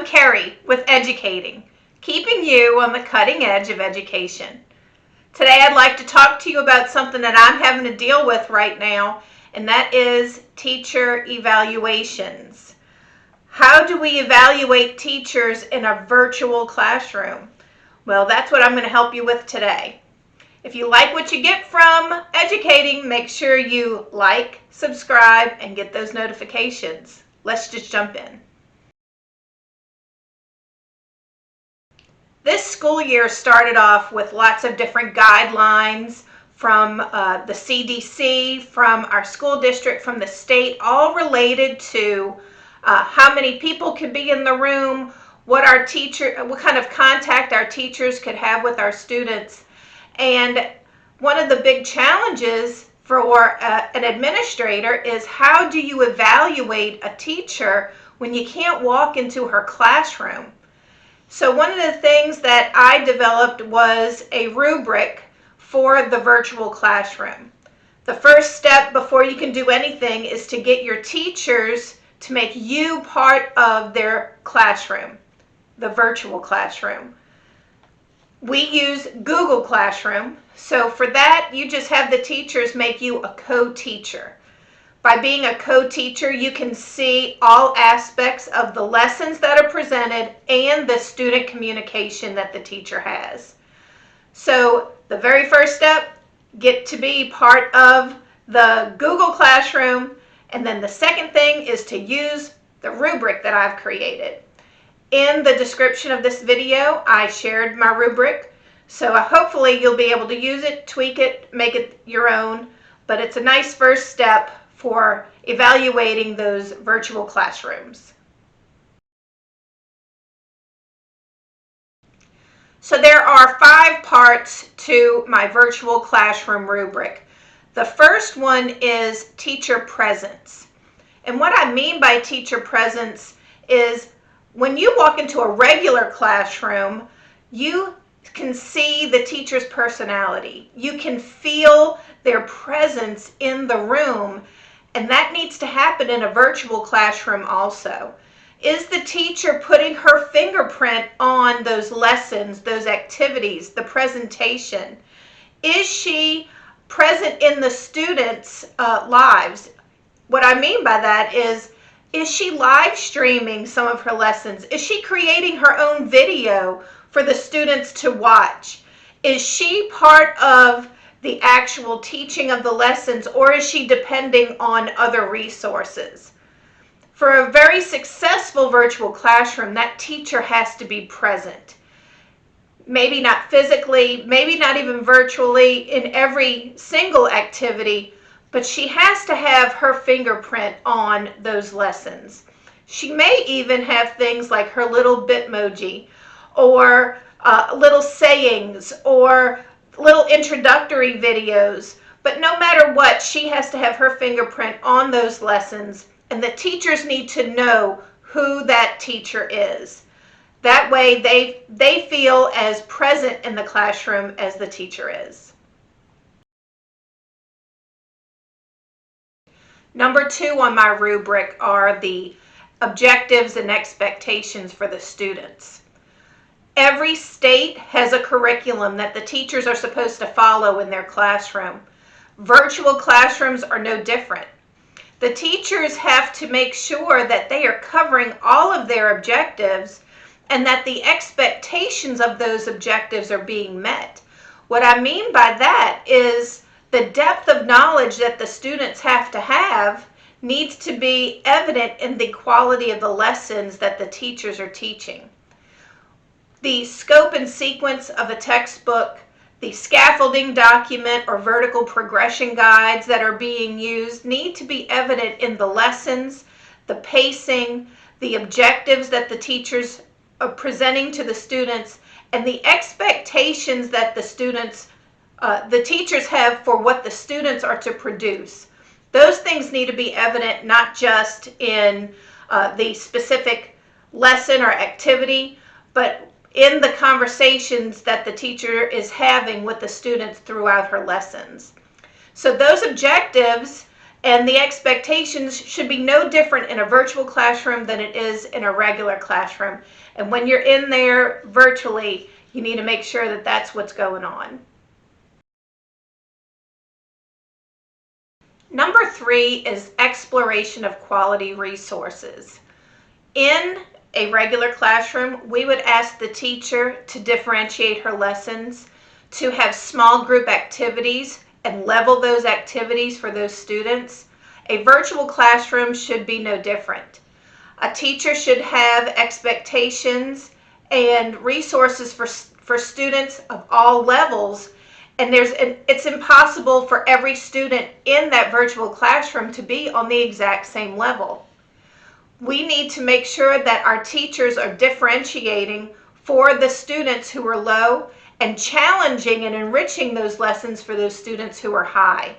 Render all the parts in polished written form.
I'm Carrie with Educating, keeping you on the cutting edge of education. Today I'd like to talk to you about something that I'm having to deal with right now, and that is teacher evaluations. How do we evaluate teachers in a virtual classroom? Well, that's what I'm going to help you with today. If you like what you get from Educating, make sure you like, subscribe, and get those notifications. Let's just jump in. This school year started off with lots of different guidelines from the CDC, from our school district, from the state, all related to how many people could be in the room, what kind of contact our teachers could have with our students. And one of the big challenges for an administrator is, how do you evaluate a teacher when you can't walk into her classroom? So one of the things that I developed was a rubric for the virtual classroom. The first step before you can do anything is to get your teachers to make you part of their classroom, the virtual classroom. We use Google Classroom, so for that you just have the teachers make you a co-teacher. By being a co-teacher, you can see all aspects of the lessons that are presented and the student communication that the teacher has. So the very first step, get to be part of the Google Classroom, and then the second thing is to use the rubric that I've created. In the description of this video, I shared my rubric, so hopefully you'll be able to use it, tweak it, make it your own, but it's a nice first step for evaluating those virtual classrooms. So there are 5 parts to my virtual classroom rubric. The first one is teacher presence. And what I mean by teacher presence is, when you walk into a regular classroom, you can see the teacher's personality. You can feel their presence in the room. And that needs to happen in a virtual classroom also. Is the teacher putting her fingerprint on those lessons, those activities, the presentation? Is she present in the students' lives? What I mean by that is she live streaming some of her lessons? Is she creating her own video for the students to watch? Is she part of the actual teaching of the lessons, or is she depending on other resources? For a very successful virtual classroom, that teacher has to be present. Maybe not physically, maybe not even virtually in every single activity, but she has to have her fingerprint on those lessons. She may even have things like her little Bitmoji, or little sayings, or little introductory videos, but no matter what, she has to have her fingerprint on those lessons, and the teachers need to know who that teacher is. That way they feel as present in the classroom as the teacher is. Number 2 on my rubric are the objectives and expectations for the students. Every state has a curriculum that the teachers are supposed to follow in their classroom. Virtual classrooms are no different. The teachers have to make sure that they are covering all of their objectives and that the expectations of those objectives are being met. What I mean by that is the depth of knowledge that the students have to have needs to be evident in the quality of the lessons that the teachers are teaching. The scope and sequence of a textbook, the scaffolding document or vertical progression guides that are being used need to be evident in the lessons, the pacing, the objectives that the teachers are presenting to the students, and the expectations that the teachers have for what the students are to produce. Those things need to be evident not just in the specific lesson or activity, but in the conversations that the teacher is having with the students throughout her lessons. So those objectives And the expectations should be no different in a virtual classroom than it is in a regular classroom. And when you're in there virtually, you need to make sure that that's what's going on. Number 3 is exploration of quality resources. In a regular classroom, we would ask the teacher to differentiate her lessons, to have small group activities and level those activities for those students. A virtual classroom should be no different. A teacher should have expectations and resources for students of all levels, and it's impossible for every student in that virtual classroom to be on the exact same level. We need to make sure that our teachers are differentiating for the students who are low and challenging and enriching those lessons for those students who are high.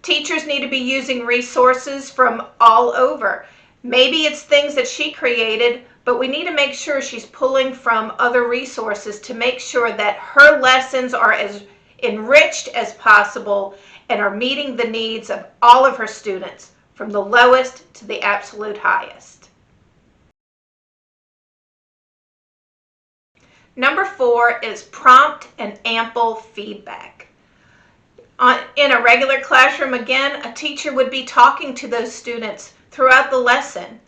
Teachers need to be using resources from all over. Maybe it's things that she created, but we need to make sure she's pulling from other resources to make sure that her lessons are as enriched as possible and are meeting the needs of all of her students, from the lowest to the absolute highest. Number 4 is prompt and ample feedback. In a regular classroom, again, a teacher would be talking to those students throughout the lesson,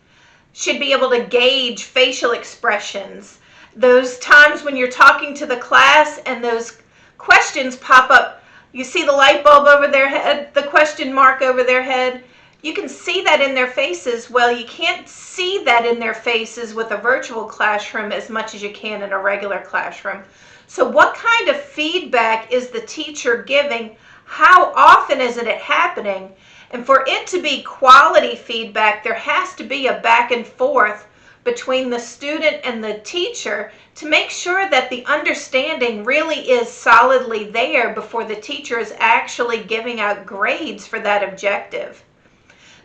should be able to gauge facial expressions. Those times when you're talking to the class and those questions pop up, you see the light bulb over their head, the question mark over their head. You can see that in their faces. Well, you can't see that in their faces with a virtual classroom as much as you can in a regular classroom. So what kind of feedback is the teacher giving? How often is it happening? And for it to be quality feedback, there has to be a back and forth between the student and the teacher to make sure that the understanding really is solidly there before the teacher is actually giving out grades for that objective.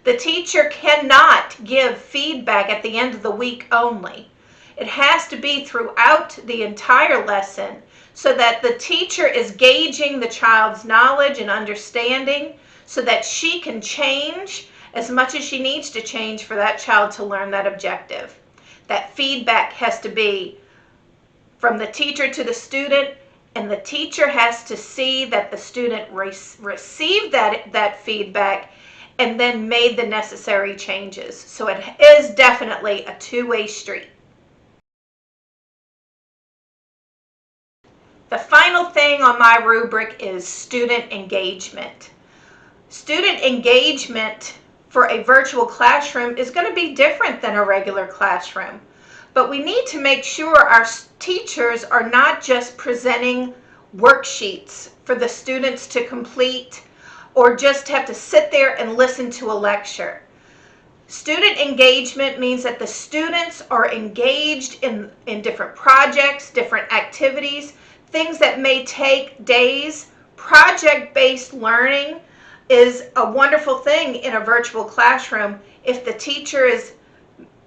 The teacher cannot give feedback at the end of the week only. It has to be throughout the entire lesson so that the teacher is gauging the child's knowledge and understanding so that she can change as much as she needs to change for that child to learn that objective. That feedback has to be from the teacher to the student, and the teacher has to see that the student received that feedback and then made the necessary changes. So it is definitely a two-way street. The final thing on my rubric is student engagement. Student engagement for a virtual classroom is going to be different than a regular classroom. But we need to make sure our teachers are not just presenting worksheets for the students to complete or just have to sit there and listen to a lecture. Student engagement means that the students are engaged in different projects, different activities, things that may take days. Project-based learning is a wonderful thing in a virtual classroom if the teacher is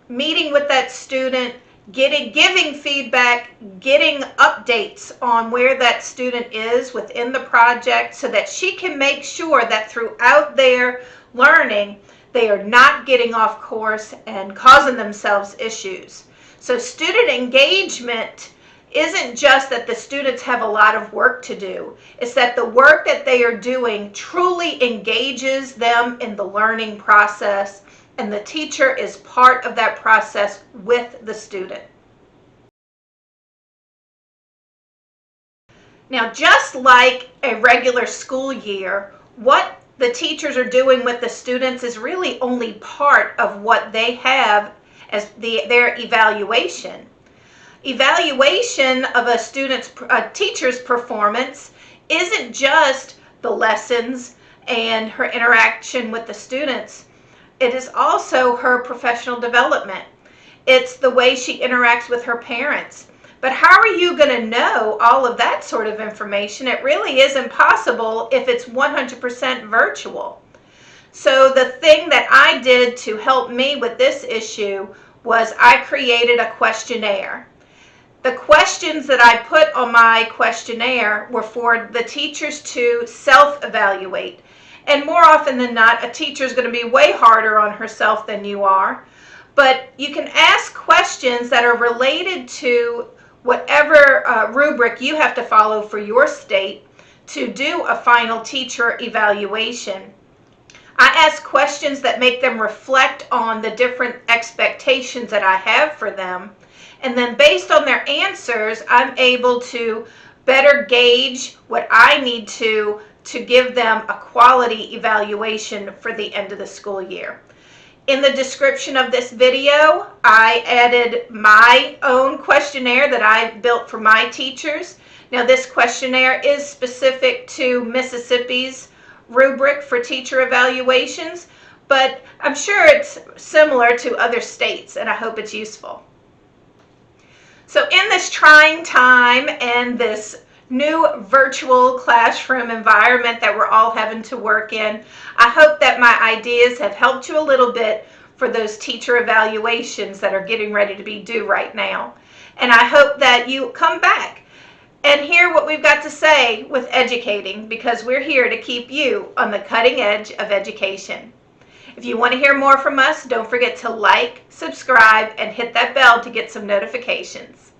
meeting with that student, giving feedback, getting updates on where that student is within the project so that she can make sure that throughout their learning they are not getting off course and causing themselves issues. So student engagement isn't just that the students have a lot of work to do. It's that the work that they are doing truly engages them in the learning process, and the teacher is part of that process with the student. Now, just like a regular school year, what the teachers are doing with the students is really only part of what they have as their evaluation. Evaluation of a teacher's performance isn't just the lessons and her interaction with the students. It is also her professional development. It's the way she interacts with her parents. But how are you going to know all of that sort of information? It really is impossible if it's 100% virtual. So the thing that I did to help me with this issue was I created a questionnaire. The questions that I put on my questionnaire were for the teachers to self-evaluate. And more often than not, a teacher is going to be way harder on herself than you are. But you can ask questions that are related to whatever rubric you have to follow for your state to do a final teacher evaluation. I ask questions that make them reflect on the different expectations that I have for them. And then based on their answers, I'm able to better gauge what I need to give them a quality evaluation for the end of the school year. In the description of this video, I added my own questionnaire that I built for my teachers. Now, this questionnaire is specific to Mississippi's rubric for teacher evaluations, but I'm sure it's similar to other states, and I hope it's useful. So in this trying time and this new virtual classroom environment that we're all having to work in, I hope that my ideas have helped you a little bit for those teacher evaluations that are getting ready to be due right now. And I hope that you come back and hear what we've got to say with educating, because we're here to keep you on the cutting edge of education. If you want to hear more from us, don't forget to like, subscribe, and hit that bell to get some notifications.